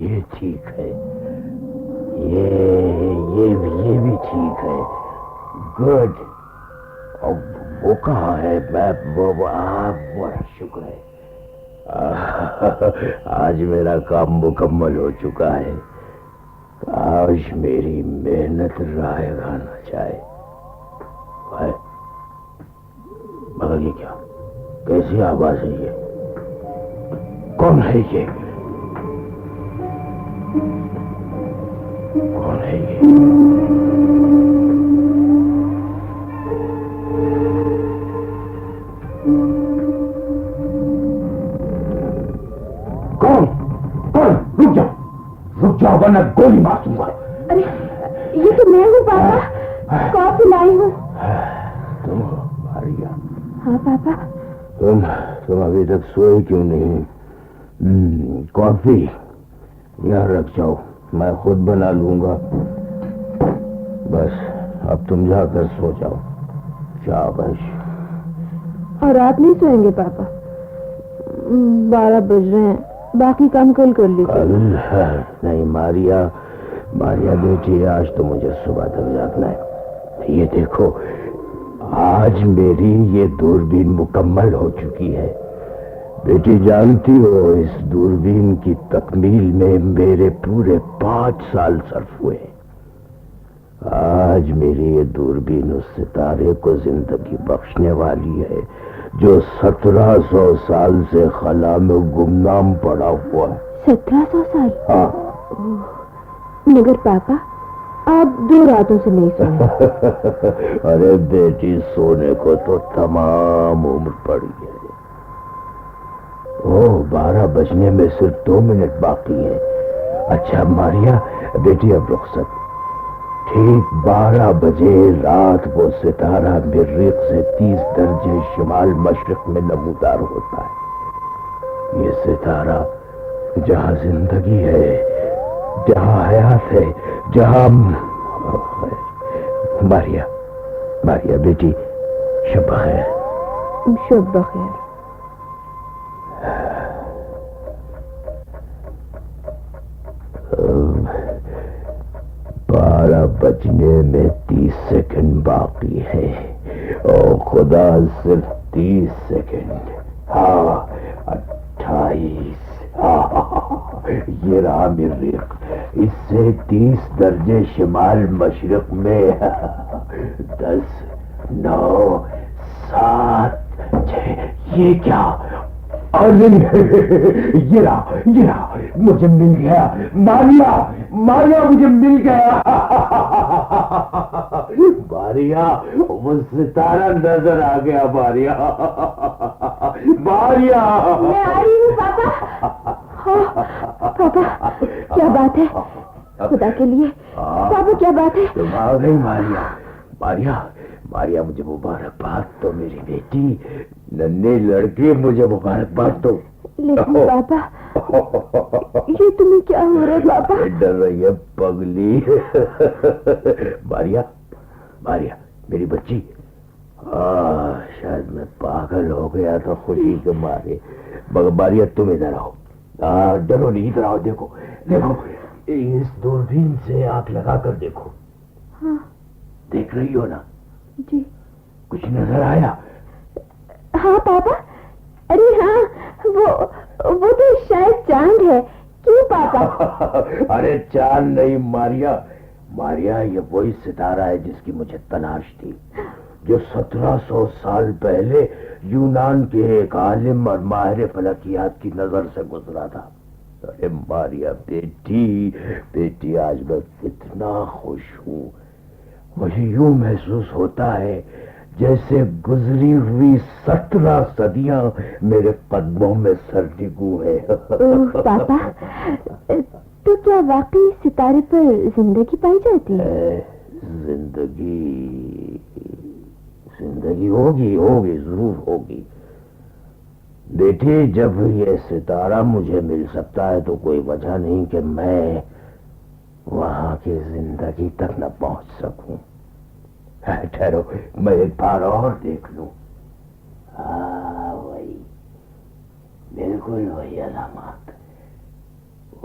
یہ ٹھیک ہے، یہ بھی ٹھیک ہے، گڈ۔ وہ کہاں ہے؟ بڑا شکر ہے، آج میرا کام مکمل ہو چکا ہے۔ کاش میری محنت رائے نہ جائے۔ مگر یہ کیا؟ کیسی آواز ہے یہ؟ کون ہے یہ؟ کون ہے یہ؟ کون؟ رک جاؤ ورنہ گولی مار دوں گا۔ ارے یہ تو میں ہوں پاپا، کافی لائی ہوں۔ تم ہو ماریا؟ ہاں پاپا۔ تم ابھی تک سوئے کیوں نہیں؟ کافی یہاں رکھ جاؤ، میں خود بنا لوں گا۔ بس اب تم جا کر سو جاؤ، شاباش۔ اور آپ نہیں سوئیں گے پاپا؟ 12 بج رہے ہیں، باقی کام کل کر لیجیے۔ نہیں ماریا بیٹی، آج تو مجھے صبح تک جاگنا ہے۔ یہ دیکھو، آج میری یہ دوربین مکمل ہو چکی ہے۔ بیٹی جانتی ہو، اس دوربین کی تکمیل میں میرے پورے 5 سال صرف ہوئے۔ آج میری یہ دوربین اس ستارے کو زندگی بخشنے والی ہے جو 1700 سال سے خلا میں گمنام پڑا ہوا ہے۔ 1700 سال؟ ہاں۔ مگر پاپا آپ 2 راتوں سے نہیں سوئے۔ ارے بیٹی، سونے کو تو تمام عمر پڑی ہے۔ 12 بجنے میں صرف 2 منٹ باقی ہے۔ اچھا ماریا بیٹی، اب رخصت۔ ٹھیک 12 بجے رات وہ ستارہ مریخ سے 30 درجے شمال مشرق میں نمودار ہوتا ہے۔ یہ ستارہ جہاں زندگی ہے، جہاں حیات ہے، جہاں ماریا بیٹی، شب بخیر۔ شب بخیر۔ 12 بجنے میں 30 سیکنڈ باقی ہے۔ او خدا، صرف 30 سیکنڈ۔ 28۔ یہ رہا مریخ، اس سے 30 درجے شمال مشرق میں 10، 9، 7، 6۔ یہ کیا؟ یہ رہا، مجھے مل گیا ماریا، مجھے مل گیا۔ ماریا، وہ ستارہ نظر آ گیا۔ ماریا میں آ رہی ہوں پاپا۔ پاپا کیا بات ہے؟ خدا کے لیے پاپا کیا بات ہے؟ تم آ گئی ماریا، مجھے مبارکباد دو میری بیٹی، ننھے لڑکی، مجھے مبارکباد دو۔ لیکن پاپا یہ تمہیں کیا ہو رہا ہے پاپا؟ ڈر رہی ہے پگلی۔ ماریا میری بچی، شاید میں پاگل ہو گیا تھا خوشی کے مارے۔ مگر ماریا تم ادھر آؤ، ڈرو نہیں، ادھر آؤ۔ دیکھو اس دوربین سے آنکھ لگا کر دیکھو۔ ہاں دیکھ رہی ہو نا؟ جی۔ کچھ نظر آیا؟ ہاں پاپا، ارے ہاں، وہ تو شاید چاند ہے۔ کیوں پاپا؟ ارے چاند نہیں ماریا، یہ وہی ستارہ ہے جس کی مجھے تلاش تھی، جو 1700 سال پہلے یونان کے ایک عالم اور ماہر فلکیات کی نظر سے گزرا تھا۔ ارے ماریا بیٹی، آج میں کتنا خوش ہوں۔ مجھے یوں محسوس ہوتا ہے جیسے گزری ہوئی 17 صدیاں میرے قدموں میں سرنگوں ہے۔ پاپا تو کیا واقعی ستارے پر زندگی پائی جاتی ہے؟ زندگی ہوگی، ضرور ہوگی بیٹی۔ جب یہ ستارہ مجھے مل سکتا ہے تو کوئی وجہ نہیں کہ میں وہاں کی زندگی تک نہ پہنچ سکوں۔ ٹھہرو، میں ایک بار اور دیکھ لوں۔ وہی، بالکل وہی علامات،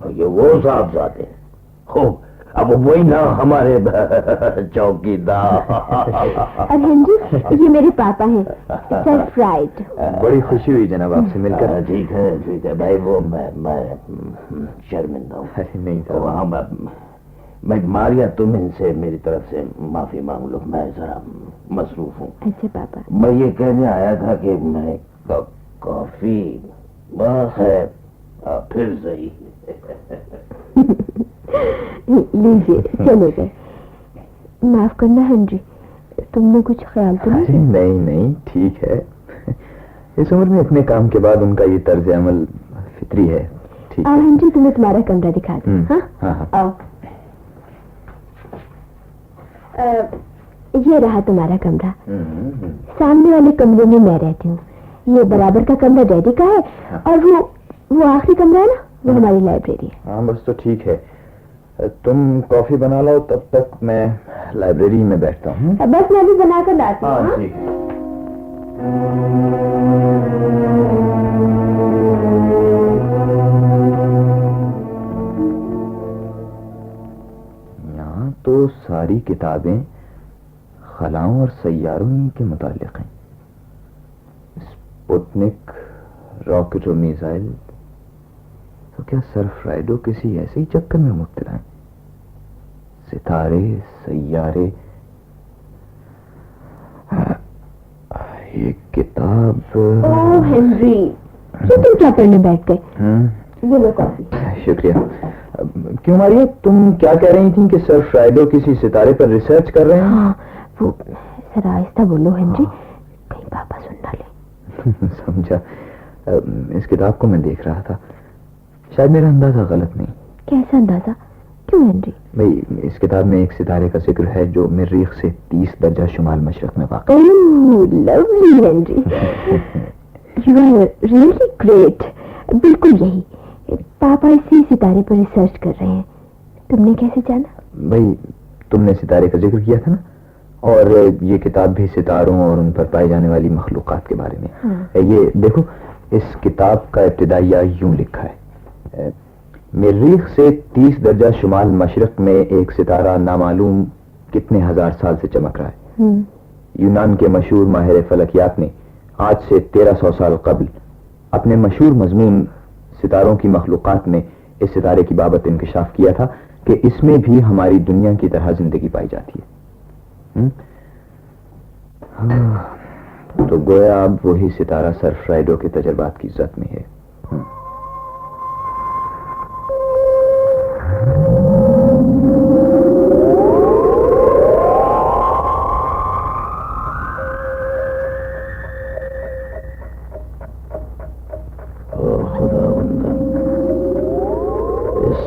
یہ وہ صاحبزادے خوب، اب وہی نا ہمارے چوکیدار. اور ہنری یہ میرے پاپا ہیں سر فرائڈ. بڑی خوشی ہوئی جناب آپ سے مل کر. ٹھیک ہے بھائی، وہ میں شرمندہ ہوں. نہیں وہاں میں ماریا، تم ان سے میری طرف سے معافی مانگ لو، میں ذرا مصروف ہوں. اچھا پاپا. میں یہ کہنے آیا تھا کہ میں کافی ہے پھر صحیح. لیجیے چلے گئے. معاف کرنا ہنری، تم نے کچھ خیال تو نہیں؟ نہیں ٹھیک ہے. اس عمر میں اتنے کام کے بعد ان کا یہ طرز عمل فطری ہے. ٹھیک ہے ہنری، تمہیں تمہارا کمرہ دکھا دوں. ہاں آؤ. یہ رہا تمہارا کمرہ. سامنے والے کمرے میں میں رہتی ہوں. یہ برابر کا کمرہ ڈیڈی کا ہے، اور وہ آخری کمرہ ہے نا، وہ ہماری لائبریری ہے. ہاں بس تو ٹھیک ہے. تم کافی بنا لاؤ، تب تک میں لائبریری میں بیٹھتا ہوں. بس میں بھی بنا کر لاتی ہوں. ٹھیک ہے. یہاں تو ساری کتابیں خلاؤں اور سیاروں کے متعلق ہیں. اسپوتنک، راکٹ اور میزائل. تو کیا سر فرائیڈو کسی ایسے ہی چکر میں مبتلا ہیں؟ ستارے، سیارے. یہ کتاب. اوہ ہنری، یہ تم کیا کرنے بیٹھ گئے؟ یہ لو کافی. شکریہ. کیوں ماریا، تم کیا کہہ رہی تھیں کہ سر فرائیڈو کسی ستارے پر ریسرچ کر رہے ہیں؟ ہاں، وہ ذرا آہستہ بولو ہنری، کہیں پاپا سن نہ لے. سمجھا. اس کتاب کو میں دیکھ رہا تھا. شاید میرا اندازہ غلط نہیں. کیسا اندازہ؟ کیوں ہنری؟ بھئی اس کتاب میں ایک ستارے کا ذکر ہے جو مریخ سے 30 درجہ شمال مشرق میں واقع ہے. Oh lovely Henry, you are really great. بالکل یہی. پاپا اسی ستارے پر ریسرچ کر رہے ہیں. تم نے کیسے جانا؟ بھئی تم نے ستارے کا ذکر کیا تھا نا، اور یہ کتاب بھی ستاروں اور ان پر پائی جانے والی مخلوقات کے بارے میں. یہ دیکھو، اس کتاب کا ابتدائیہ یوں لکھا ہے: مریخ سے 30 درجہ شمال مشرق میں ایک ستارہ نامعلوم کتنے ہزار سال سے چمک رہا ہے. یونان کے مشہور ماہر فلکیات نے آج سے 1300 سال قبل اپنے مشہور مضمون ستاروں کی مخلوقات میں اس ستارے کی بابت انکشاف کیا تھا کہ اس میں بھی ہماری دنیا کی طرح زندگی پائی جاتی ہے. تو گویا اب وہی ستارہ سر فرائیڈو کے تجربات کی زد میں ہے.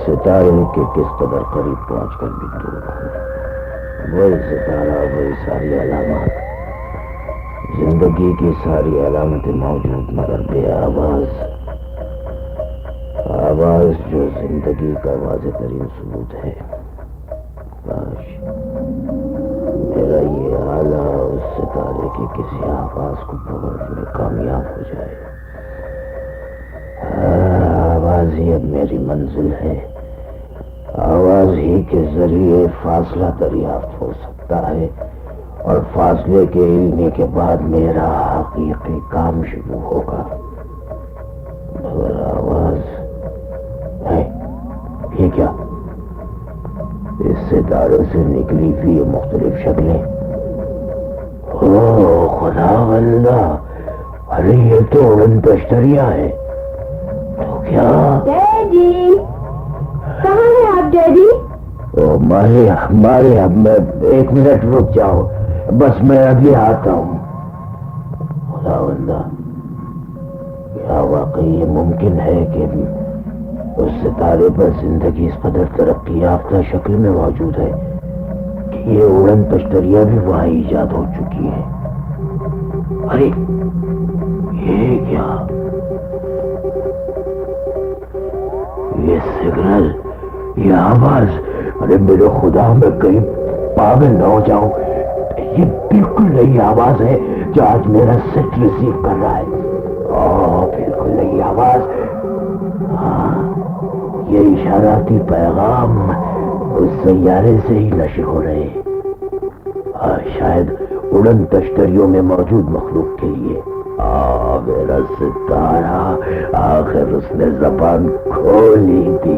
ستارے کے کس قدر قریب پہنچ کر بھی دور ہوں. وہی ستارہ، وہی ساری علامات، زندگی کی ساری علامتیں موجود، مگر بے آواز. آواز جو زندگی کا واضح ترین ثبوت ہے. کاش میرا یہ آلہ اس ستارے کی کسی آواز کو پکڑنے میں کامیاب ہو جائے. آواز ہی اب میری منزل ہے. آواز ہی کے ذریعے فاصلہ دریافت ہو سکتا ہے، اور فاصلے کے علم کے بعد میرا حقیقی کام شروع ہوگا. مگر آواز ہے یہ کیا؟ اس ستارے سے نکلی ہوئی یہ مختلف شکلیں. اوہ خدا واللہ، ارے یہ تو اڑن پشتریا ہے. تو کیا؟ ڈیڈی کہاں ہیں آپ؟ ڈیڈی ماریا، میں 1 منٹ رک جاؤ، بس میں ابھی آتا ہوں. خدا واللہ، کیا واقعی یہ ممکن ہے کہ اس ستارے پر زندگی اس قدر ترقی یافتہ شکل میں موجود ہے کہ یہ اڑن پشتریا بھی وہاں ایجاد ہو چکی ہے؟ ارے یہ کیا؟ یہ سگنل، یہ آواز، ارے میرے خدا، میں کہیں پاگل نہ ہو جاؤں. یہ بالکل نئی آواز ہے جو آج میرا سیٹ ریسیو کر رہا ہے. بالکل نئی آواز. یہ اشاراتی پیغام اس سیارے سے ہی نشر ہو رہے ہیں، شاید اڑن تشتریوں میں موجود مخلوق کے لیے۔ میرا ستارہ، آخر اس نے زبان کھولی تھی۔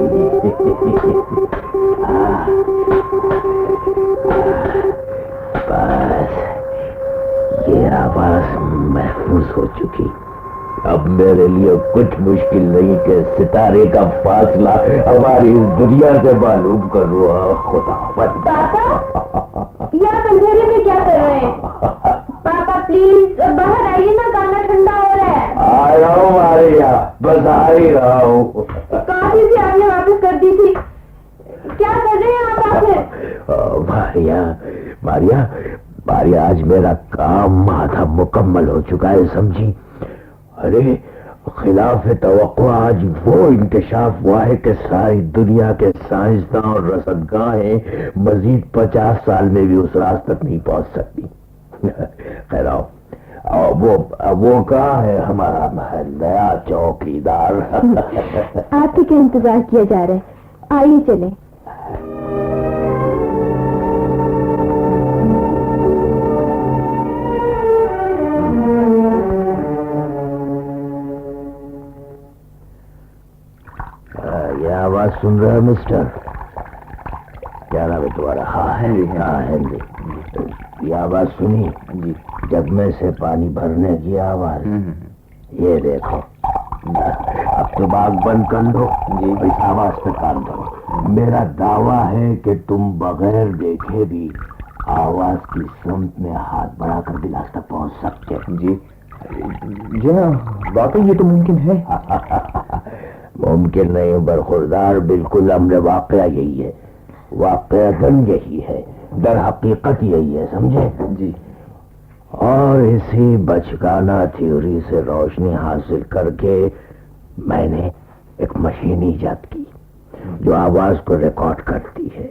بس یہ آواز محفوظ ہو چکی، اب میرے لیے کچھ مشکل نہیں کہ ستارے کا فاصلہ ہماری اس دنیا سے معلوم کروں۔ خدا پاپا، یہ آپ اندھیرے میں کیا کر رہے ہیں؟ پاپا پلیز باہر آئیے نا، گانا ٹھنڈا ہو رہا ہے۔ آ رہا ہوں ماریا، بس آ ہی رہا ہوں۔ کافی سے آپ نے واپس کر دی تھی، کیا کر رہے ہیں آپ آخر؟ ماریا آج میرا کام آدھا مکمل ہو چکا ہے، سمجھی؟ ارے خلاف توقع آج وہ انکشاف ہوا ہے کہ ساری دنیا کے سائنسداں اور رصدگاہیں مزید 50 سال میں بھی اس راز تک نہیں پہنچ سکتی۔ خیر آؤ، وہ کہاں ہے ہمارا نیا چوکیدار؟ آپ ہی کا انتظار کیا جا رہا ہے، آئیے چلیں۔ یہ آواز سن رہا ہے مسٹر؟ کیا نام ہے تمہارا؟ ہاں ہنری۔ یہ آواز سنی؟ جی، جگمے سے پانی بھرنے کی آواز۔ یہ دیکھو، اب تو آگ بند کر دو جی، اس آواز پہ کان دو۔ میرا دعویٰ ہے کہ تم بغیر دیکھے بھی آواز کی سمت میں ہاتھ بڑھا کر گلاس تک پہنچ سکتے۔ جی ہاں، واقعی یہ تو ممکن ہے۔ ممکن نہیں برخوردار، بالکل امر واقعہ یہی ہے، واقعتاً یہی ہے، در حقیقت یہی ہے، سمجھے؟ جی، اور اسی بچگانہ تھیوری سے روشنی حاصل کر کے میں نے ایک مشین ایجاد کی جو آواز کو ریکارڈ کرتی ہے،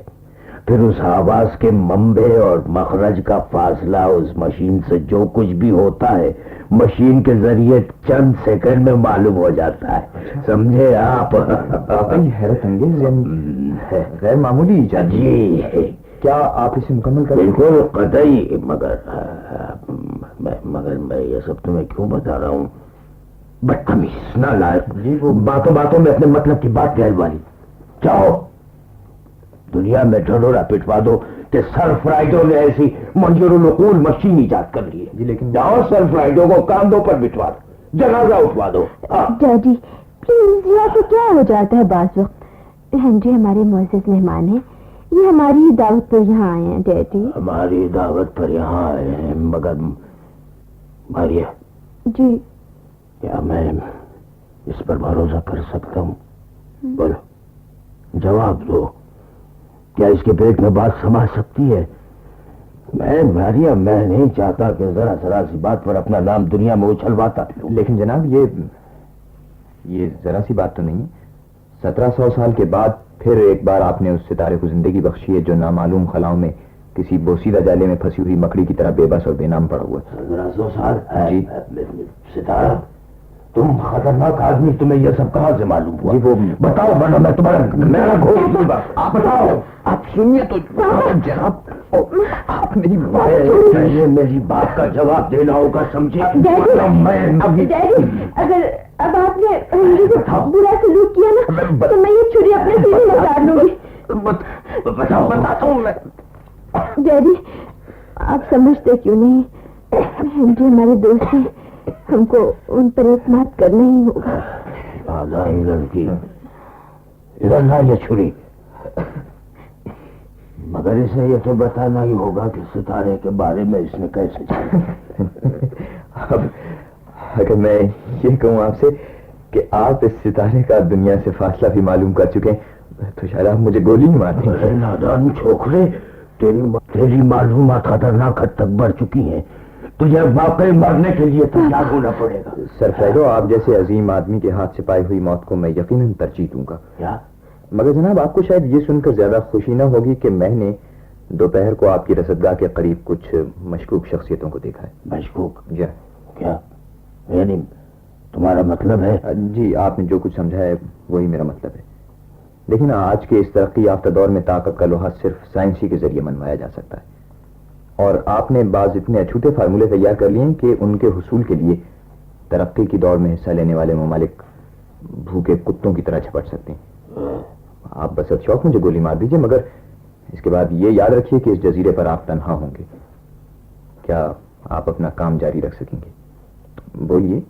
پھر اس آواز کے منبع اور مخرج کا فاصلہ اس مشین سے جو کچھ بھی ہوتا ہے مشین کے ذریعے چند سیکنڈ میں معلوم ہو جاتا ہے، سمجھے آپ؟ واقعی حیرت انگیز، غیر معمولی ایجاد۔ جی، کیا آپ اسے مکمل کریں؟ بالکل قطعی، مگر میں یہ سب تمہیں کیوں بتا رہا ہوں؟ بدتمیز، نالائق، باتوں میں اپنے مطلب کی بات کہہ والی۔ چاہو دنیا میں ڈھنڈورا پٹوا دو کہ سر فرائیڈو نے ایسی منظور العقول مشین ایجاد کر لی ہے، جی لیکن جاؤ سر فرائیڈو کو کاندھوں پر بٹھوا دو، جنازہ اٹھوا دو۔ ڈیڈی پلیز، یہ تو کیا ہو جاتا ہے بعض وقت؟ ہنری ہمارے معزز مہمان ہیں، یہ ہماری دعوت پر یہاں آئے ہیں ڈیڈی۔ ہماری دعوت پر یہاں آئے ہیں، مگر ماریا جی، کیا میں اس پر بھروسہ کر سکتا ہوں؟ بولو، جواب دو، کیا اس کے پیٹ میں بات سما سکتی ہے؟ ماریا، میں نہیں چاہتا کہ ذرا سی بات پر اپنا نام دنیا میں اچھلواتا پھروں۔ لیکن جناب یہ ذرا سی بات تو نہیں ہے۔ 1700 سال کے بعد پھر ایک بار آپ نے اس ستارے کو زندگی بخشی ہے جو نامعلوم خلاؤں میں کسی بوسیدہ جالے میں پھنسی ہوئی مکڑی کی طرح بے بس اور بے نام پڑا ہوا ہے۔ 1700 سال؟ جی ستارہ، تم خطرناک آدمی، تمہیں یہ سب کہاں سے معلوم ہوا؟ جی وہ بتاؤ، ورنہ میں تمہارا میرا گھوڑ دوں گا۔ آپ بتاؤ، آپ سنیے تو جناب، آپ میری بات کا جواب دینا ہوگا، سمجھے؟ ڈیڈی اگر اب آپ نے ہنری سے برا سلوک کیا نا تو میں یہ چھری اپنے سینے میں ڈال لوں گی۔ بتاتا ہوں میں۔ ڈیڈی آپ سمجھتے کیوں نہیں؟ ہنری ہمارے دوست ہیں، ہم کو ان پر اعتماد کرنا ہی ہوگا۔ لڑکی ادھر نہ یہ چھری، مگر اسے یہ تو بتانا ہی ہوگا کہ ستارے کے بارے میں اس نے کیسے جانا۔ اب اگر میں یہ کہوں آپ سے کہ آپ اس ستارے کا دنیا سے فاصلہ بھی معلوم کر چکے ہیں تو شاید آپ مجھے گولی ہی مار دیں گے۔ نادان چھوکرے، تیری معلومات خطرناک حد تک بڑھ چکی ہیں، تجھے واقعی مرنے کے لیے تیار ہونا پڑے گا۔ سر فریڈو، آپ جیسے عظیم آدمی کے ہاتھ سے پائی ہوئی موت کو میں یقیناً ترجیح دوں گا۔ کیا؟ مگر جناب آپ کو شاید یہ سن کر زیادہ خوشی نہ ہوگی کہ میں نے دوپہر کو آپ کی رصدگاہ کے قریب کچھ مشکوک شخصیتوں کو دیکھا ہے۔ مشکوک؟ جی کیا یعنی تمہارا مطلب ہے؟ جی، آپ نے جو کچھ سمجھا ہے وہی میرا مطلب ہے۔ لیکن آج کے اس ترقی یافتہ دور میں طاقت کا لوہا صرف سائنسی کے ذریعے منوایا جا سکتا ہے، اور آپ نے بعض اتنے اچھوتے فارمولے تیار کر لیے ہیں کہ ان کے حصول کے لیے ترقی کی دوڑ میں حصہ لینے والے ممالک بھوکے کتوں کی طرح جھپٹ سکتے ہیں۔ آپ بس شوق مجھے گولی مار دیجیے، مگر اس کے بعد یہ یاد رکھیے کہ اس جزیرے پر آپ تنہا ہوں گے۔ کیا آپ اپنا کام جاری رکھ سکیں گے؟ بولیے۔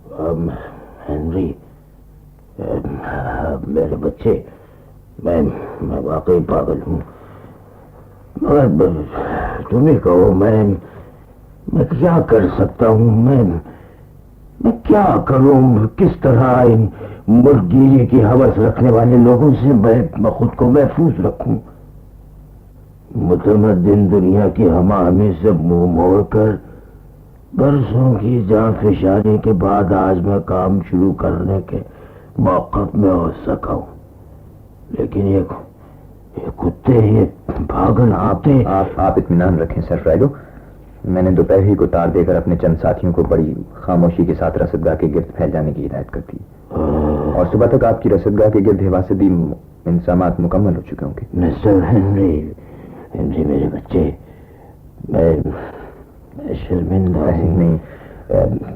ہنری، میرے بچے، میں واقعی پاگل ہوں، مگر تمہیں کہو میں کیا کر سکتا ہوں؟ میں کیا کروں؟ کس طرح ان مرغگیری کی ہوس رکھنے والے لوگوں سے میں خود کو محفوظ رکھوں؟ متمدن دنیا کی ہماہمی سے منہ موڑ کر برسوں کی جان فشانی کے بعد آج میں کام شروع کرنے کے موقف میں ہو سکا ہوں، لیکن یہ کتے، یہ پاگل کتے۔ آپ اطمینان رکھیں سر فرائیڈو، میں نے دوپہر ہی کو تار دے کر اپنے چند ساتھیوں کو بڑی خاموشی کے ساتھ رصدگاہ کے گرد پھیل جانے کی ہدایت کر دی، اور صبح تک آپ کی رصدگاہ کے گرد حفاظتی انتظامات مکمل ہو چکے ہوں گے۔ مسٹر ہنری میرے بچے، میں شرمندہ نہیں،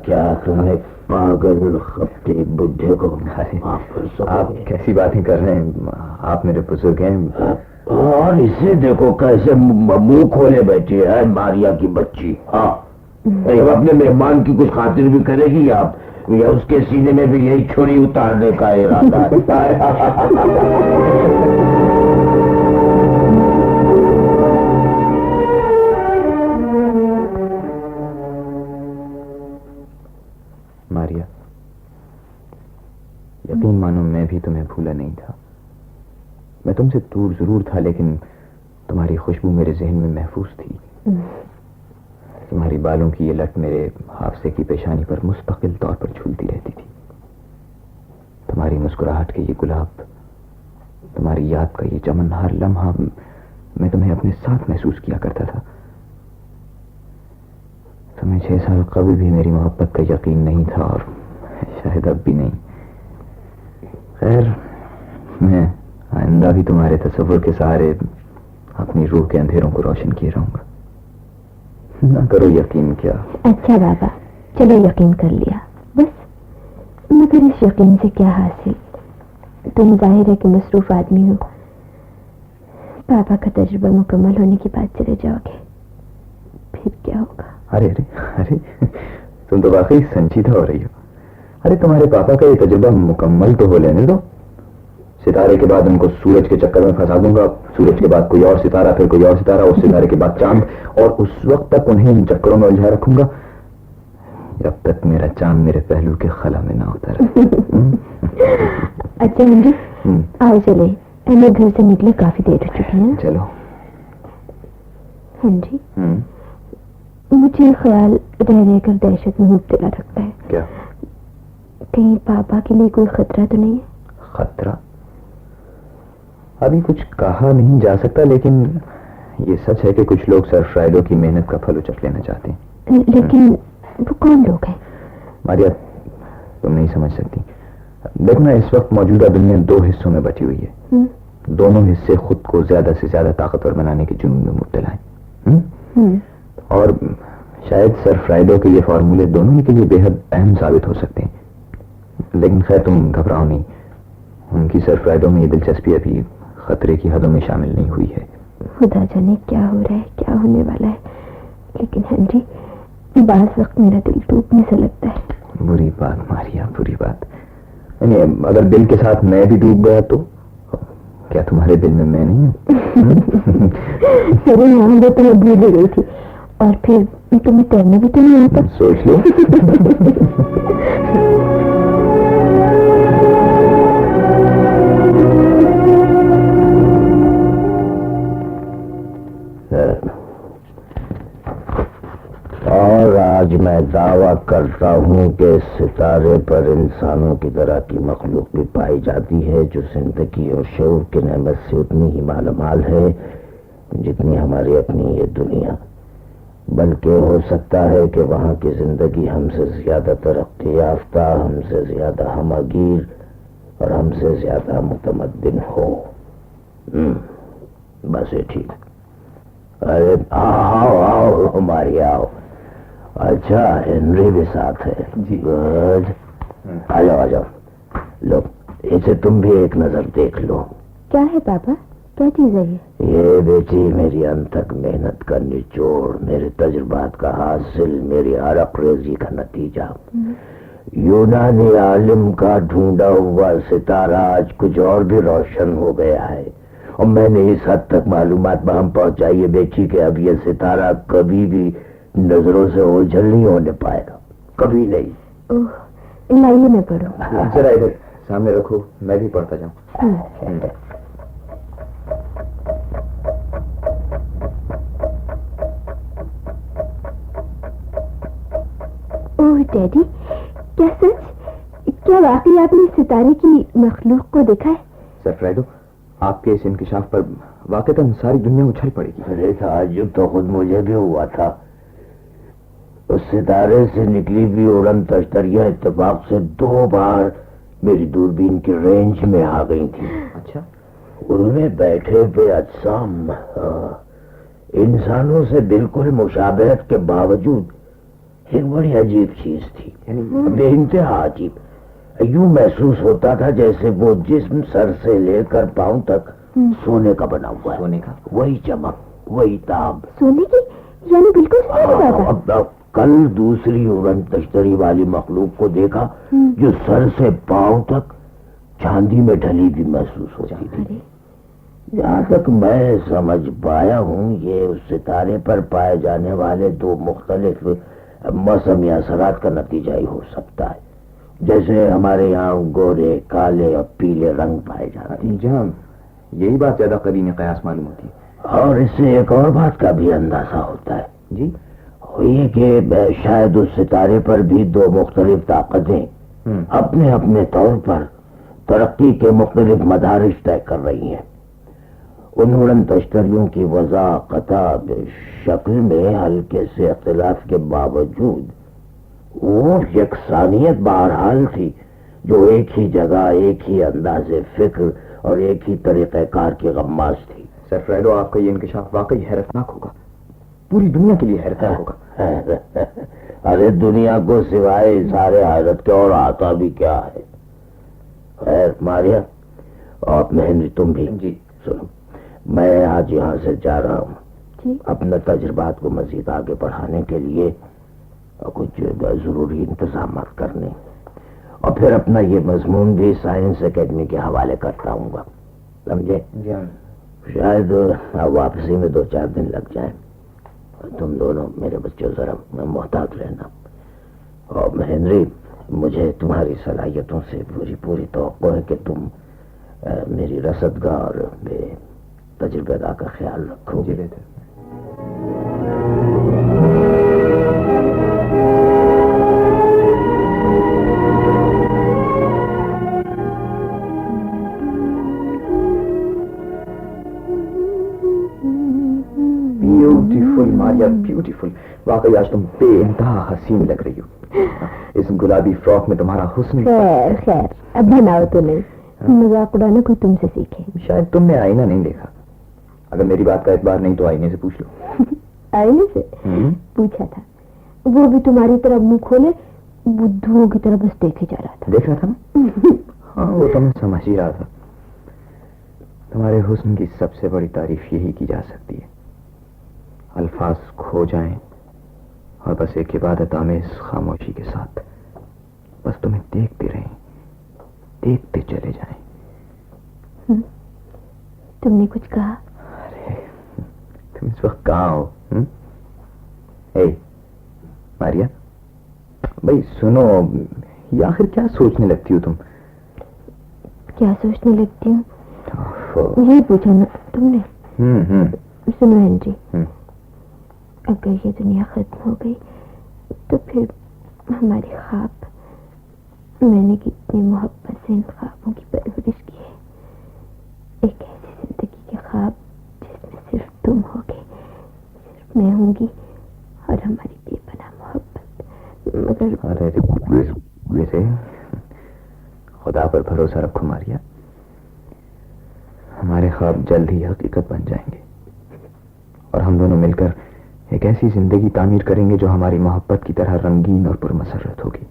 کیا تم نے پاگل خپتے بڈھے کو معاف کر سکو؟ آپ کیسی باتیں کر رہے ہیں؟ آپ میرے بزرگ ہیں، اور اسے دیکھو کیسے منہ کھولے بیٹھے ہے ماریا کی بچی۔ ہاں، اب اپنے مہمان کی کچھ خاطر بھی کرے گی آپ، یا اس کے سینے میں بھی یہی چھری اتارنے کا ارادہ ہے؟ ماریا، یقین مانو میں بھی تمہیں بھولا نہیں تھا۔ میں تم سے دور ضرور تھا، لیکن تمہاری خوشبو میرے ذہن میں محفوظ تھی۔ تمہاری بالوں کی یہ لٹ میرے حافظے کی پیشانی پر مستقل طور پر جھولتی رہتی تھی۔ تمہاری مسکراہٹ کے یہ گلاب، تمہاری یاد کا یہ چمن، ہر لمحہ میں تمہیں اپنے ساتھ محسوس کیا کرتا تھا۔ تمہیں 6 سال قبل بھی میری محبت کا یقین نہیں تھا، اور شاید اب بھی نہیں۔ خیر، میں آئندہ بھی تمہارے تصور کے سہارے اپنی روح کے اندھیروں کو روشن کیے رہوں گا۔ نہ کرو یقین کیا؟ اچھا بابا، چلو یقین کر لیا بس، مگر اس یقین سے کیا حاصل؟ تم ظاہر ہے کہ مصروف آدمی ہو، پاپا کا تجربہ مکمل ہونے کے بعد چلے جاؤ گے، پھر کیا ہوگا؟ ارے تم تو واقعی سنجیدہ ہو رہی ہو۔ ارے تمہارے پاپا کا یہ تجربہ مکمل تو ہو لینے دو۔ ستارے کے بعد ان کو سورج کے چکر میں پھنسا دوں گا، سورج کے بعد کوئی اور ستارہ، پھر کوئی اور ستارہ، اس ستارے کے بعد چاند، اور اس وقت تک انہیں ان چکروں میں الجھا رکھوں گا جب تک میرا چاند میرے پہلو کے خلا میں نہ اترے۔ اچھا ہنری، آؤ چلے، ہمیں گھر سے نکلے کافی دیر ہو چکی ہے۔ چلو ہنری، مجھے خیال رہ رہ کر دہشت میں مبتلا رکھتا ہے۔ کیا؟ کہیں پاپا کے لیے کوئی خطرہ تو نہیں ہے؟ خطرہ؟ ابھی کچھ کہا نہیں جا سکتا، لیکن یہ سچ ہے کہ کچھ لوگ سر فرائیڈو کی محنت کا پھل اچک لینا چاہتے ہیں۔ لیکن وہ کون لوگ ہیں؟ ماریا، تم نہیں سمجھ سکتی۔ دیکھو نا، اس وقت موجودہ دنیا 2 حصوں میں بٹی ہوئی ہے۔ دونوں حصے خود کو زیادہ سے زیادہ طاقتور بنانے کے جنون میں مبتلا ہیں، اور شاید سر فرائیڈو کے یہ فارمولے دونوں ہی کے لیے بے حد اہم ثابت ہو سکتے ہیں۔ لیکن خیر، تم گھبراؤ نہیں، ان کی سر فرائیڈو میں یہ دلچسپی ابھی خطرے کی حدوں میں شامل نہیں ہوئی ہے۔ خدا جانے کیا ہو رہا ہے، کیا ہونے والا ہے، لیکن ہنری بعض وقت میرا دل ٹوٹنے سے لگتا ہے۔ بری بات ماریا، بری بات۔ یعنی اگر دل کے ساتھ میں بھی ڈوب گیا تو کیا تمہارے دل میں میں نہیں ہوں؟ ارے ہاں، وہ تو میں بھول ہی گئی تھی، اور پھر تمہیں تیرنا بھی تو نہیں آتا؟ سوچ لو۔ اور آج میں دعویٰ کرتا ہوں کہ اس ستارے پر انسانوں کی طرح کی مخلوق بھی پائی جاتی ہے، جو زندگی اور شعور کی نعمت سے اتنی ہی مالا مال ہے جتنی ہماری اپنی یہ دنیا، بلکہ ہو سکتا ہے کہ وہاں کی زندگی ہم سے زیادہ ترقی یافتہ، ہم سے زیادہ ہمہ گیر اور ہم سے زیادہ متمدن ہو۔ بس یہ ٹھیک. ارے آؤ آؤ ہماری آؤ. اچھا ہنری بھی ساتھ ہے. جی. گڈ. آ جاؤ. لو اسے تم بھی ایک نظر دیکھ لو. کیا ہے پاپا؟ کیا چیز ہے یہ بیٹی میری انتھک محنت کا نچوڑ، میرے تجربات کا حاصل، میری عرق ریزی کا نتیجہ. یونانی عالم کا ڈھونڈا ہوا ستارہ آج کچھ اور بھی روشن ہو گیا ہے، اور میں نے اس حد تک معلومات بہم پہنچائی ہے بیٹی کہ اب یہ ستارہ کبھی بھی نظروں سے اوجھل نہیں ہونے پائے گا، کبھی نہیں. لائیے میں پڑھوں. ذرا ادھر سامنے رکھو، میں بھی پڑھتا جاؤں. اوہ ڈیڈی، کیا سچ؟ کیا واقعی آپ نے ستارے کی مخلوق کو دیکھا ہے؟ سر فرائڈو، آپ کے اس انکشاف پر واقعتاً ساری دنیا اچھل پڑے گی. ارے تعجب تو خود مجھے بھی ہوا تھا. اس ستارے سے نکلی ہوئی اڑن تشتریاں اتفاق سے 2 بار میری دوربین کی رینج میں آ گئی تھی. اچھا. ان میں بیٹھے ہوئے اجسام انسانوں سے بالکل مشابہت کے باوجود ایک بڑی عجیب چیز تھی، بے انتہا عجیب. یوں محسوس ہوتا تھا جیسے وہ جسم سر سے لے کر پاؤں تک سونے کا بنا ہوا ہے. سونے کا؟ وہی چمک، وہی تاب. سونے کی؟ یعنی بالکل سونے کا؟ کل دوسری اڑن تشتری والی مخلوق کو دیکھا جو سر سے پاؤں تک چاندی میں ڈھلی بھی محسوس ہوتی تھی. جہاں تک میں سمجھ پایا ہوں یہ اس ستارے پر پائے جانے والے 2 مختلف موسمی اثرات کا نتیجہ ہی ہو سکتا ہے. جیسے ہمارے یہاں گورے، کالے اور پیلے رنگ پائے جاتے ہیں. جہاں یہی بات زیادہ قرین قیاس معلوم ہوتی ہے. اور اس سے ایک اور بات کا بھی اندازہ ہوتا ہے. جی. یہ کہ شاید اس ستارے پر بھی 2 مختلف طاقتیں اپنے اپنے طور پر ترقی کے مختلف مدارج طے کر رہی ہیں. ان اڑن تشتریوں کی وضاحت شکل میں ہلکے سے اختلاف کے باوجود وہ یکسانیت بہرحال تھی جو ایک ہی جگہ، ایک ہی انداز فکر اور ایک ہی طریقہ کار کی غماز تھی. سر فریڈو، آپ کا یہ انکشاف واقعی حیرتناک ہوگا، پوری دنیا کے لیے حیرتناک ہوگا. ارے دنیا کو سوائے سارے حیرت کے اور آتا بھی کیا ہے. خیر ماریا اور ہنری تم بھی. جی. سنو، میں آج یہاں سے جا رہا ہوں جی. اپنے تجربات کو مزید آگے بڑھانے کے لیے کچھ ضروری انتظامات کرنے، اور پھر اپنا یہ مضمون بھی سائنس اکیڈمی کے حوالے کرتا ہوں گا. سمجھے؟ جی. شاید واپسی میں 2-4 دن لگ جائیں. تم دونوں میرے بچوں ذرا محتاط رہنا. اور ہنری، مجھے تمہاری صلاحیتوں سے پوری توقع ہے کہ تم میری رصدگاہ اور تجربے گاہ کا خیال رکھو. جی بہتر. بیوٹیفل ماریا، بیوٹیفل. واقعی آج تم بے انتہا حسین لگ رہی ہو. اس گلابی فراک میں تمہارا حسن. خیر اب بناؤ تو نہیں، مذاق اڑانا کوئی تم سے سیکھے. شاید تم نے آئینہ نہیں دیکھا. اگر میری بات کا اعتبار نہیں تو آئینے سے پوچھ لو. آئینے سے پوچھا تھا، وہ بھی تمہاری طرف منہ کھولے بدھوؤں کی طرف بس دیکھے جا رہا تھا. دیکھ رہا تھا نا؟ ہاں وہ تو میں سمجھ ہی رہا تھا. تمہارے حسن کی سب سے بڑی تعریف یہی کی جا سکتی ہے، الفاظ کھو جائیں اور بس ایک عبادت آمیز خاموشی کے ساتھ بس تمہیں دیکھتے رہیں، دیکھتے چلے جائیں. تم نے کچھ کہا؟ ارے تم اس وقت کہاں ہو؟ اے ماریا بھائی سنو، یہ آخر کیا سوچنے لگتی ہو تم؟ کیا سوچنے لگتی ہوں؟ یہی پوچھا نا تم نے. سنو ہنری، اگر یہ دنیا ختم ہو گئی تو پھر ہمارے خواب، میں نے کتنی محبت سے ان خوابوں کی پرورش کی ہے. ایک ایسی زندگی کے خواب جس میں صرف تم ہوگے، صرف میں ہوں گی اور ہماری بے پناہ محبت. مگر ویسے خدا پر بھروسہ رکھو ماریا، ہمارے خواب جلد ہی حقیقت بن جائیں گے اور ہم دونوں مل کر ایک ایسی زندگی تعمیر کریں گے جو ہماری محبت کی طرح رنگین اور پرمسرت ہوگی.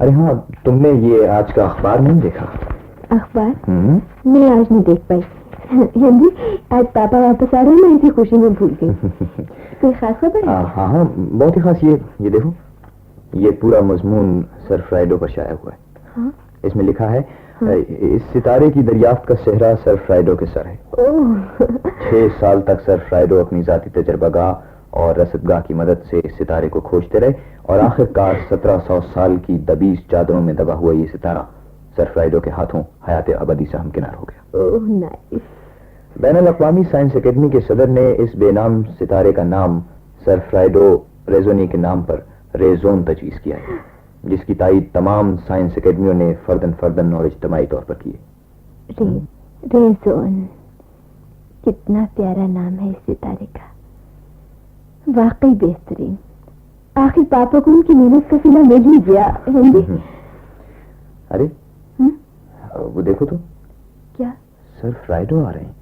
ارے ہاں، تم نے یہ آج کا اخبار نہیں دیکھا؟ اخبار میں آج نہیں دیکھ پائی. ہندی آج پاپا واپس آ رہے ہیں، میں اسی خوشی میں بھول گئی. کوئی خاص خبر ہے؟ ہاں ہاں، بہت ہی خاص. یہ دیکھو، یہ پورا مضمون سر فرائیڈو پر شائع ہوا ہے. اس میں لکھا ہے اس ستارے کی دریافت کا صحرا سر فرائیڈو کے سر ہے. 6 سال تک سر فرائیڈو اپنی ذاتی تجربہ گاہ اور رصدگاہ کی مدد سے اس ستارے کو کھوجتے رہے اور آخرکار 1700 سال کی دبیز چادروں میں دبا ہوا یہ ستارہ سر فرائیڈو کے ہاتھوں حیات ابدی سے ہمکنار ہو گیا. بین الاقوامی سائنس اکیڈمی کے صدر نے اس بے نام ستارے کا نام سر فرائیڈو ریزونی کے نام پر ریزون تجویز کیا ہے، جس کی تائید تمام سائنس اکیڈمیوں نے فردن اور اجتماعی طور پر کی ہے. ریزون، کتنا پیارا نام ہے اس ستارے کا، واقعی بہترین. آخر پاپا کو ان کی محنت کا صلہ مل ہی گیا. ارے وہ دیکھو تو، کیا سر فرائیڈو آ رہے ہیں.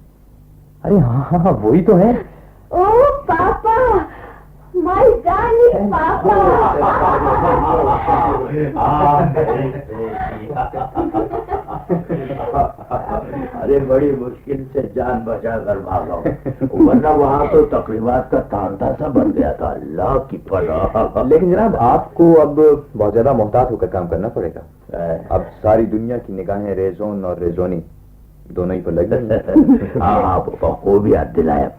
ارے ہاں ہاں، وہی تو ہے. او پاپا، مائی ڈارلنگ پاپا. ارے بڑی مشکل سے جان بچا کر بھاگا ہوں، ورنہ وہاں تو تقریبات کا تانتا سا بن گیا تھا. اللہ کی پناہ. لیکن جناب، آپ کو اب بہت زیادہ محتاط ہو کر کام کرنا پڑے گا. اب ساری دنیا کی نگاہیں ریزون اور ریزونی دونوں ہی پر لگ گئی. ہاں، کو بھی یاد دلایا.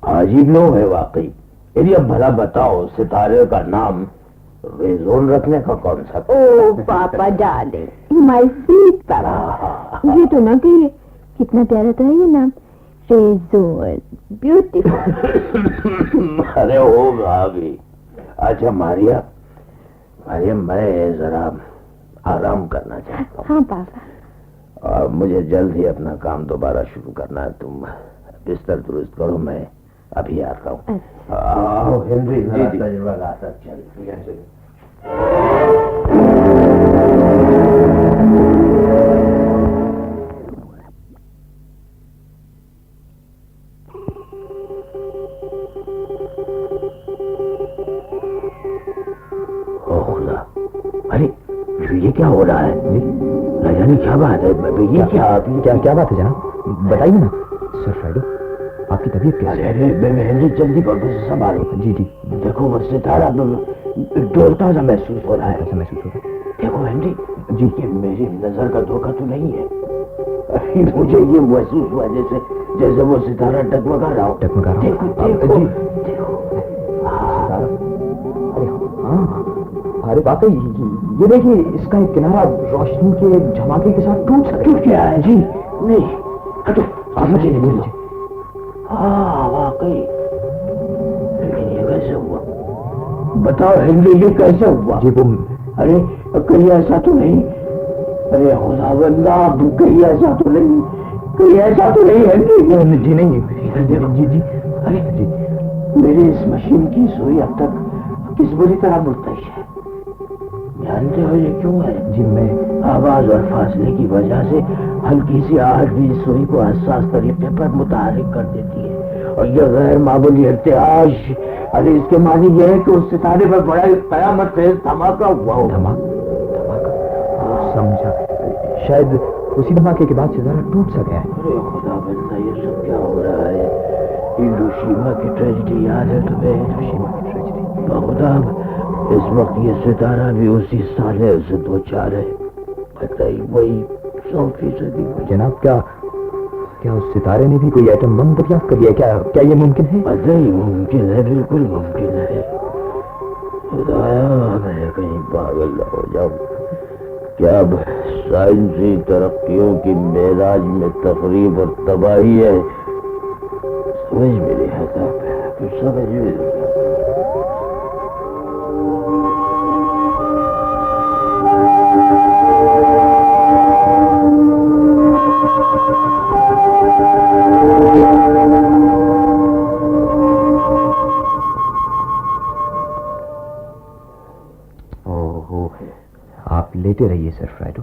عجیب نو ہے واقعی. یعنی اب بھلا بتاؤ، ستارے کا نام ریزون رکھنے کا کون سا؟ او پاپا ڈارلنگ، مائی سویٹ پاپا. یہ تو نہ کہیے، کتنا پیارا تو ہے یہ نام، ریزون. بیوٹیفل. ارے ہوگا ابھی. اچھا ماریا، میں ذرا آرام کرنا چاہتا ہوں. ہاں پاپا. اور مجھے جلد ہی اپنا کام دوبارہ شروع کرنا ہے. تم بستر درست کرو، میں ابھی آتا ہوں. ہنری تجربہ گاہ تک چل. ارے یہ کیا ہو رہا ہے؟ نہ جانے کیا بات ہے. یہ کیا بات ہے جناب؟ بتائیے نا. سر فرائیڈو، آپ کی طبیعت کیسی ہے؟ ارے جلدی کرو، سنبھالو. جی. دیکھو وہ ستارہ ڈولتا سا محسوس ہو رہا ہے. دیکھو ہنری جی، یہ میری نظر کا دھوکہ تو نہیں ہے. مجھے یہ محسوس ہوا جیسے وہ ستارہ ٹکمگا رہا ہو. دیکھو ستارہ. ارے واقعی یہ دیکھیے، اس کا ایک کنارہ روشنی کے جھماکے کے ساتھ ٹوٹ گیا ہے. جی نہیں، آپ مجھے نہیں بولتے. ہاں واقعی. لیکن یہ کیسے ہوا؟ بتاؤ ہنری، یہ کیسے ہوا؟ جی وہ، ارے کہیں ایسا تو نہیں؟ ارے خدا بندہ، کہیں ایسا تو نہیں ہنری؟ جی نہیں. جی. ارے جی، میری اس مشین کی سوئی اب تک کس بری طرح مرتعش ہے. جانتے ہو یہ کیوں ہے؟ جی میں، آواز اور فاصلے کی وجہ سے ہلکی سی آہٹ بھی سوئی کو حساس طریقے پر متحرک کر دیتی ہے، اور یہ غیر معمولی ارتعاش، ارے اس کے معنی یہ ہے کہ اس ستارے پر بڑا قیامت خیز دھماکہ ہوا ہو. دھماکہ؟ سمجھا، شاید اسی دھماکے کے بعد ستارہ ٹوٹ سا گیا ہے. ارے خدا بندہ، یہ سب کیا ہو رہا ہے؟ ہیروشیما کی ٹریجڈی یاد ہے تمہیں؟ ہیروشیما کی ٹریجڈی. خدا، اس وقت یہ ستارہ بھی اسی سالے سے دو چار ہے. بتائی وہی 100%. جناب، کیا اس ستارے نے بھی کوئی ایٹم بم دریافت کر لیا؟ کیا یہ ممکن ہے؟ بتائی ممکن ہے، بالکل ممکن ہے. خدایا میں کہیں پاگل نہ ہو جاؤں. کیا اب سائنسی ترقیوں کی معراج میں تقریب اور تباہی ہے؟ سمجھ میں نہیں آتا، کچھ سمجھ میں نہیں آتا. آپ لیٹے رہیے سر فرائیڈو.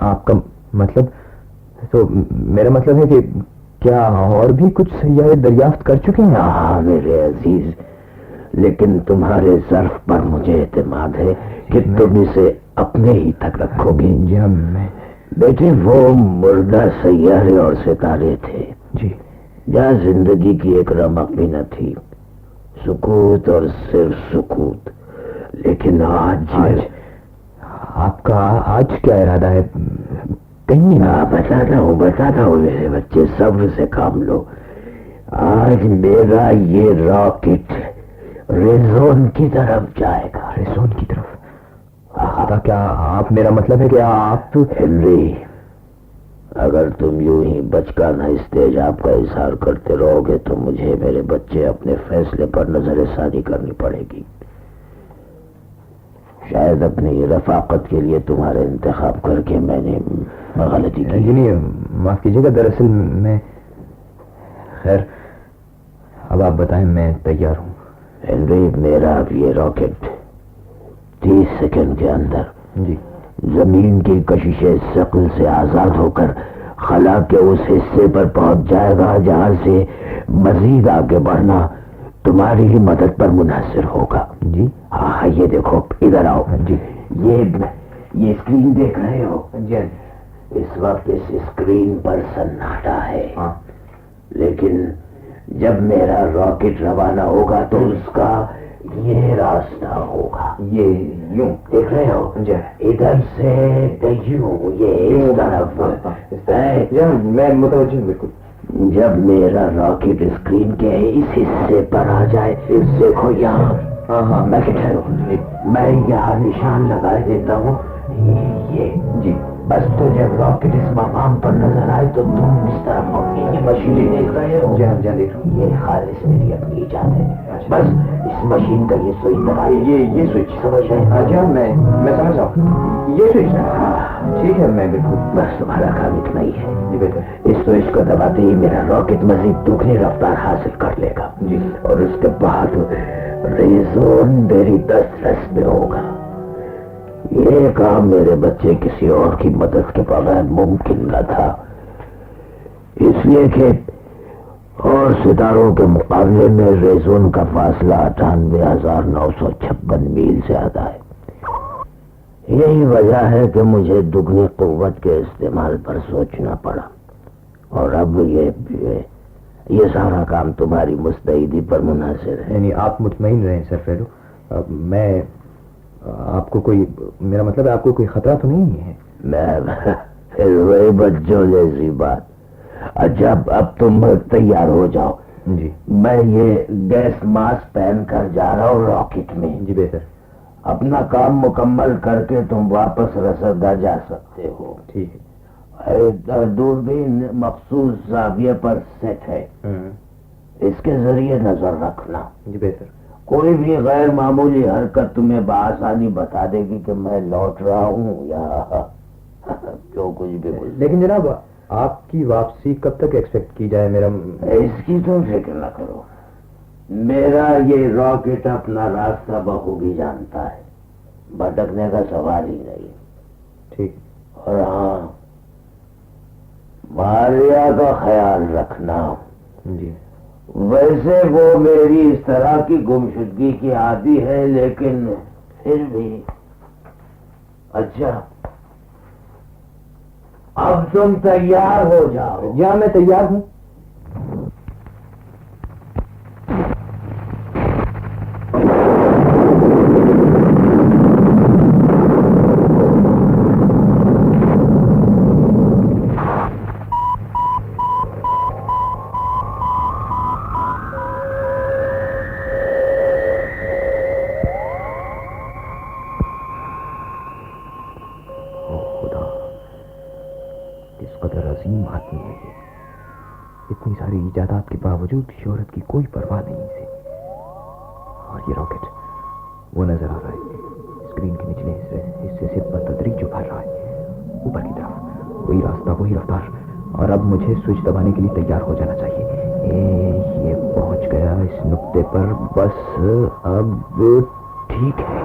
آپ کا مطلب تو میرا مطلب ہے کہ کیا اور بھی کچھ سیارے دریافت کر چکے ہیں؟ ہاں میرے عزیز، لیکن تمہارے ظرف پر مجھے اعتماد ہے کہ تم اسے اپنے ہی تک رکھو گے۔ جی ہاں میں بیٹے، وہ مردہ سیارے اور ستارے تھے جی جہاں زندگی کی ایک رمق بھی نہ تھی، سکوت اور صرف سکوت۔ لیکن آج آپ کا آج کیا ارادہ ہے؟ کہیں بتاتا ہوں میرے بچے، صبر سے کام لو۔ آج میرا یہ راکٹ ریزون کی طرف جائے گا۔ ریزون کی طرف؟ خدا، کیا آپ، میرا مطلب ہے کہ آپ ہنری، اگر تم یوں ہی بچکانہ استعجاب کا اظہار کرتے رہو گے تو مجھے میرے بچے اپنے فیصلے پر نظر ثانی کرنی پڑے گی۔ شاید اپنی رفاقت کے لیے تمہارا انتخاب کر کے میں نے غلطی کی۔ جی نہیں، معاف کیجیے گا، دراصل میں خیر اب آپ بتائیں، میں تیار ہوں۔ ہنری، میرا اب یہ راکٹ 30 سیکنڈ کے اندر جی زمین کی کشش ثقل سے آزاد ہو کر خلا کے اس حصے پر پہنچ جائے گا جہاں سے مزید آگے بڑھنا تمہاری ہی مدد پر منحصر ہوگا۔ جی ہاں، یہ دیکھو، ادھر آؤ۔ جی یہ اسکرین دیکھ رہے ہو؟ جی اس وقت اس اسکرین پر سناٹا ہے، ہاں، لیکن جب میرا راکٹ روانہ ہوگا تو اس کا یہ راستہ ہوگا۔ یہ یوں دیکھ رہے ہو؟ جی ادھر سے یوں، یہ اس طرف ہے۔ میں متوجہ ہوں بالکل۔ جب میرا راکٹ اسکرین کے اس حصے پر آ جائے، دیکھو یہاں، ہاں ہاں میں میں یہاں نشان لگا دیتا ہوں، یہ جی بس تو جب راکٹ اس مقام پر نظر آئے تو تم اس طرف یہ مشینیں دیکھ رہے ہو؟ جی ہاں دیکھ رہا ہوں۔ یہ خالص میری اپنی ایجاد ہے۔ بس اس مشین کا یہ سوئچ دبائے، یہ سوئچ سمجھ رہے ہیں؟ جی ہاں میں سمجھ رہا ہوں، یہ سوئچ ہے۔ ٹھیک ہے، میں بالکل، بس تمہارا کام اتنا ہی ہے۔ جی بہتر۔ اس سوئچ کو دباتے ہی میرا راکٹ مزید دگنی رفتار حاصل کر لے گا، جی اور اس کے بعد ریزون میری دسترس میں ہوگا۔ یہ کام میرے بچے کسی اور کی مدد کے بغیر ممکن نہ تھا، اس لیے کہ اور ستاروں کے مقابلے میں ریزون کا فاصلہ 98,956 میل زیادہ ہے۔ یہی وجہ ہے کہ مجھے دگنی قوت کے استعمال پر سوچنا پڑا، اور اب یہ سارا کام تمہاری مستعدی پر منحصر ہے۔ یعنی آپ مطمئن رہیں سر فیلو، میں آپ کو کوئی، میرا مطلب ہے آپ کو کوئی خطرہ تو نہیں ہے؟ میں پھر وہی بچوں جیسی بات۔ اچھا، اب تم تیار ہو جاؤ، جی میں یہ گیس ماسک پہن کر جا رہا ہوں راکٹ میں۔ جی بہتر، اپنا کام مکمل کر کے تم واپس رسدہ جا سکتے ہو۔ ٹھیک ہے۔ دوربین مخصوص زاویے پر سیٹ ہے، اس کے ذریعے نظر رکھنا۔ جی بہتر۔ کوئی بھی غیر معمولی حرکت تمہیں بآسانی بتا دے گی کہ میں لوٹ رہا ہوں یا جو کچھ بھی۔ لیکن جناب، آپ کی واپسی کب تک ایکسپیکٹ کی جائے؟ میرا اس کی تم فکر نہ کرو، میرا یہ راکٹ اپنا راستہ بخوبی جانتا ہے، بھٹکنے کا سوال ہی نہیں۔ ٹھیک۔ اور ہاں، ماریا کا خیال رکھنا۔ جی ویسے وہ میری اس طرح کی گمشدگی کی عادی ہے، لیکن پھر بھی۔ اچھا، اب تم تیار ہو جاؤ۔ یا میں تیار ہوں۔ اتنی ساری ایجادات کے باوجود شہرت کی کوئی پرواہ نہیں اسے۔ اور یہ راکٹ وہ نظر آ رہا ہے، اسکرین کے نچلے حصے سے بتدریج ابھر رہا ہے اوپر کی طرف، وہی راستہ، وہی رفتار، اور اب مجھے سوئچ دبانے کے لیے تیار ہو جانا چاہیے۔ یہ پہنچ گیا اس نقطے پر، بس اب ٹھیک ہے۔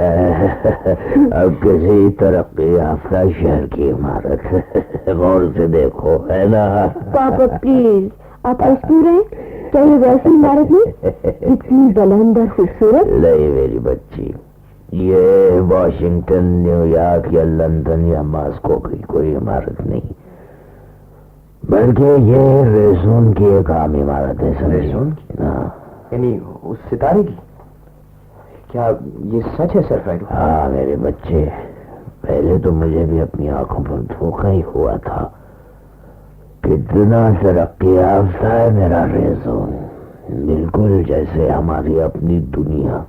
اب کسی ترقی یافتہ شہر کی عمارت غور سے دیکھو، ہے نا؟ پاپا پلیز آپ مسکرا رہے، کیا یہ ویسی عمارت نہیں اتنی بلند اور خوبصورت؟ نہیں میری بچی، یہ واشنگٹن، نیو یارک یا لندن یا ماسکو کی کوئی عمارت نہیں، بلکہ یہ ریزون کی ایک عام عمارت ہے. ریزون کی؟ یعنی اس ستارے کی؟ کیا یہ سچ ہے سر فرائیڈو؟ ہاں میرے بچے، پہلے تو مجھے بھی اپنی آنکھوں پر دھوکہ ہی ہوا تھا. کتنا ترقی یافتہ ہے میرا ریزون، بالکل جیسے ہماری اپنی دنیا.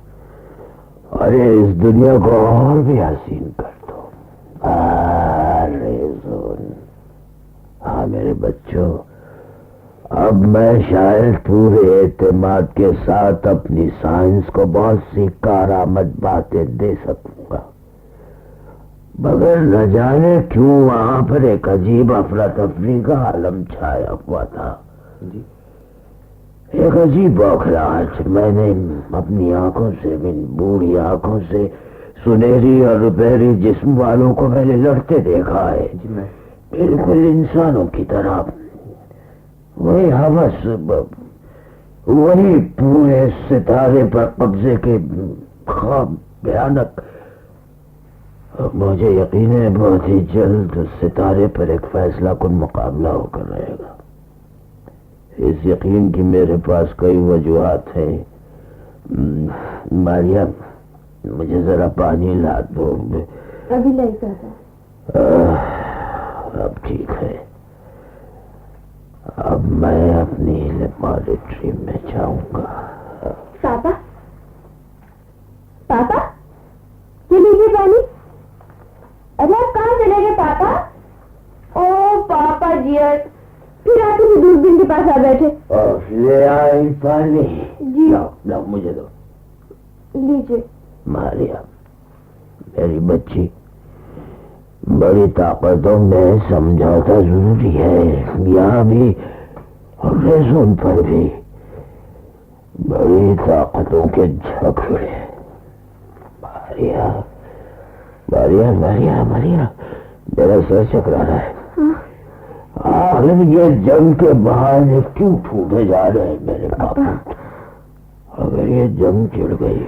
ارے اس دنیا کو اور بھی حسین کر دو. ریزون. ہاں میرے بچوں، اب میں شاید پورے اعتماد کے ساتھ اپنی سائنس کو بہت سی کارآمد باتیں دے سکوں گا، مگر نہ جانے کیوں وہاں پر ایک عجیب افراتفری کا عالم چھایا ہوا تھا. جی؟ ایک عجیب بوکھلاہٹ. میں نے اپنی آنکھوں سے، ان بوڑھی آنکھوں سے سنہری اور روپہری جسم والوں کو میں نے لڑتے دیکھا ہے. جی میں بالکل انسانوں کی طرح. وہی ہوس، وہی پورے ستارے پر قبضے کے خواب بھیانک. مجھے یقین ہے بہت ہی جلد اس ستارے پر ایک فیصلہ کن مقابلہ ہو کر رہے گا. اس یقین کی میرے پاس کئی وجوہات ہیں. ماریا، مجھے ذرا پانی لا دو. ابھی لے جاتا. اب ٹھیک ہے. اب میں اپنی لیبارٹری میں جاؤں گا. پاپا پاپا یہ لیجیے پانی. ارے آپ کہاں چلے گئے پاپا؟ او پاپا جی، پھر آپ کسی دوربین کے پاس آ بیٹھے. لے آئی پانی؟ جی. لاؤ مجھے دو. لیجیے. ماریا میری بچی، بڑی طاقتوں میں سمجھوتا ضروری ہے. یہاں بھی اور ریزون پر بھی بڑی طاقتوں کے جھگڑے. ماریا ماریا ماریا ماریا، میرا سر چکرا رہا ہے. آخر یہ جنگ کے بہانے کیوں ٹوٹے جا رہے ہیں میرے پاپا؟ اگر یہ جنگ چڑ گئی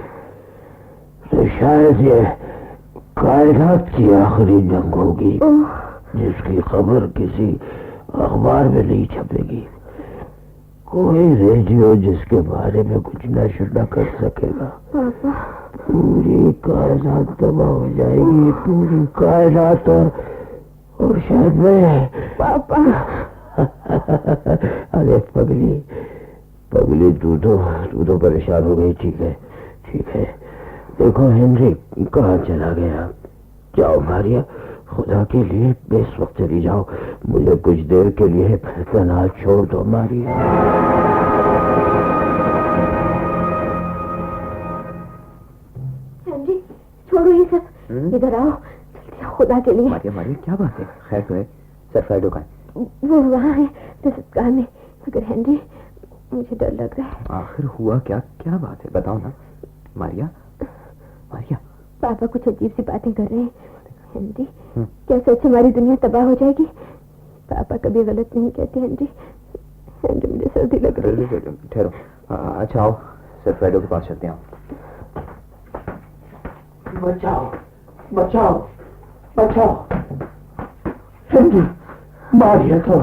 تو شاید یہ کائنات کی آخری جنگ ہوگی، جس کی خبر کسی اخبار میں نہیں چھپے گی. کوئی ریڈیو جس کے بارے میں کچھ نشر نہ کر سکے گا. پوری کائنات تباہ ہو جائے گی، پوری کائنات. اور شاید میں پاپا. ارے پگلی پگلی، تو تو پریشان ہو گئی. ٹھیک ہے ٹھیک ہے. دیکھو ہنری کہاں چلا گیا. جاؤ ماریا، خدا کے لیے اس وقت چلی جاؤ. مجھے کچھ دیر کے لیے تنہا چھوڑ دو ماریا. جی چھوڑو یہ سب، ادھر آؤ جلدی، خدا کے لیے. ماریا ماریا کیا بات ہے؟ خیر تو ہے؟ سر فرائیڈو کا ہے؟ وہ وہاں ہے دستگاہ میں. مگر ہینری مجھے ڈر لگ رہا ہے. آخر ہوا کیا؟ کیا بات ہے بتاؤ نا ماریا. ماریا پاپا کچھ عجیب سی باتیں کر رہے ہیں. ہینری کیا سچ ہماری دنیا تباہ ہو جائے گی؟ پاپا کبھی غلط نہیں کہتے. ہینری ہینری مجھے سردی لگ رہی ہے. ٹھہرو. اچھا آؤ سر فرائیڈو کے پاس چلتے ہیں. بچاؤ بچاؤ بچاؤ. ہنری، ماریا تو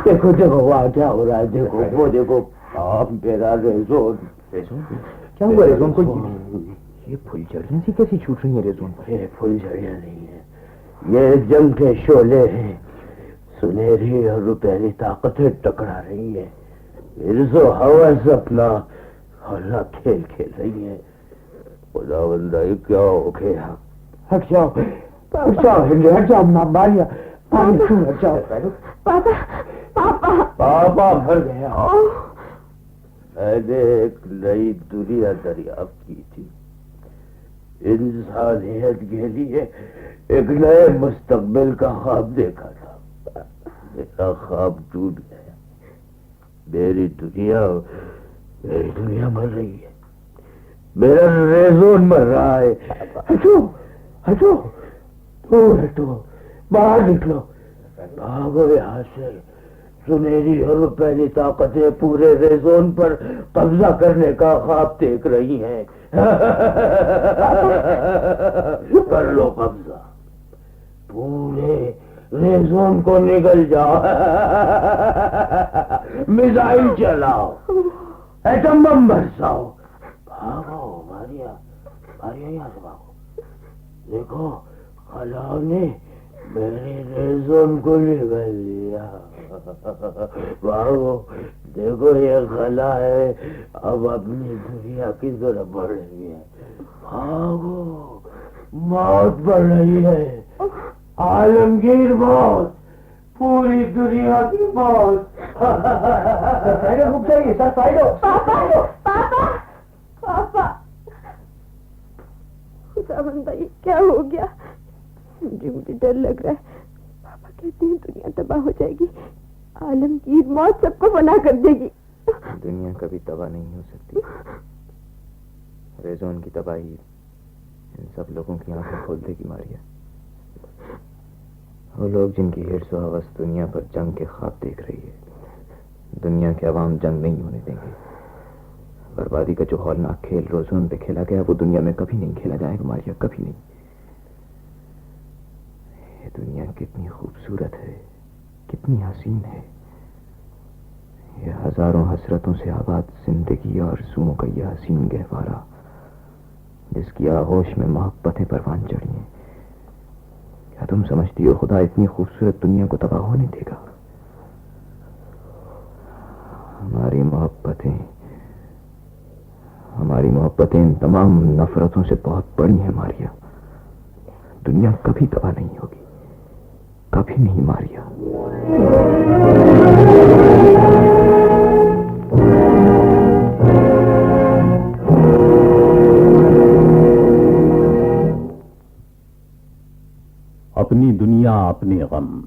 دیکھو دیکھو وہاں کیا ہو رہا ہے. دیکھو وہ دیکھو. آپ میرا ریزون. کیا ہوا ریزون کو؟ یہ پھول جھڑیاں سی کیسی چھوٹ رہی ہیں ریزون پر؟ یہ پھول جھڑیاں نہیں ہیں، یہ جنگ کے شعلے ہیں. سنہری اور روپہری طاقتیں ٹکرا رہی ہیں. عرض و حوث اپنا اللہ کھیل کھیل رہی ہیں. خدا بندائی کیا ہو گیا. ہٹ جاؤ ہٹ جاؤ ہنری، ہٹ جاؤ. ماریا ہٹ جاؤ. پاپا پاپا پاپا مر گیا. میں نے ایک نئی دنیا دریافت کی تھی. انسانیت کے لیے ایک نئے مستقبل کا خواب دیکھا تھا. میرا خواب ٹوٹ گیا. میری دنیا مر رہی ہے. میرا ریزون مر رہا ہے. ہٹو ہٹو دور ہٹو, باہر نکلو, بھاگو یہاں سے. سنہری اور پہلی طاقتیں پورے ریزون پر قبضہ کرنے کا خواب دیکھ رہی ہیں. کر لو قبضہ, پورے ریزون کو نگل جاؤ. میزائل چلاؤ, ایٹم بم برساؤ. بھاگو ماریا, ماریا یہاں سے بھاگو. دیکھو خلا نے میرے ریزون کو نگل لیا. بھاگو, دیکھو یہ خلا ہے, اب اپنی دنیا کی طرف بڑھ رہی ہے. بھاگو, موت بڑھ رہی ہے, عالمگیر موت, پوری دنیا کی موت. رک جائیے سر, سائڈو. پاپا پاپا پاپا, خدا بندہ یہ کیا ہو گیا؟ مجھے ڈر لگ رہا ہے. پاپا کہتے ہیں دنیا تباہ ہو جائے گی, عالمگیر موت سب کو فنا کر دے گی. دنیا کبھی تباہ نہیں ہو سکتی. ریزون کی تباہی ان سب لوگوں کی آنکھیں کھول دے گی ماریا. وہ لوگ جن کی ہرس و ہوس دنیا پر جنگ کے خواب دیکھ رہی ہے, دنیا کے عوام جنگ نہیں ہونے دیں گے. بربادی کا جو ہولناک کھیل روزون پہ کھیلا گیا وہ دنیا میں کبھی نہیں کھیلا جائے گا ماریا, کبھی نہیں. یہ دنیا کتنی خوبصورت ہے, کتنی حسین ہے. یہ ہزاروں حسرتوں سے آباد زندگی اور آرزوؤں کا یہ حسین گہوارہ جس کی آغوش میں محبتیں پروان چڑھی ہیں. کیا تم سمجھتی ہو خدا اتنی خوبصورت دنیا کو تباہ ہونے دے گا؟ ہماری محبتیں ان تمام نفرتوں سے بہت بڑی ہیں ماریا. دنیا کبھی تباہ نہیں ہوگی, کبھی نہیں ماریا. اپنی دنیا اپنے غم.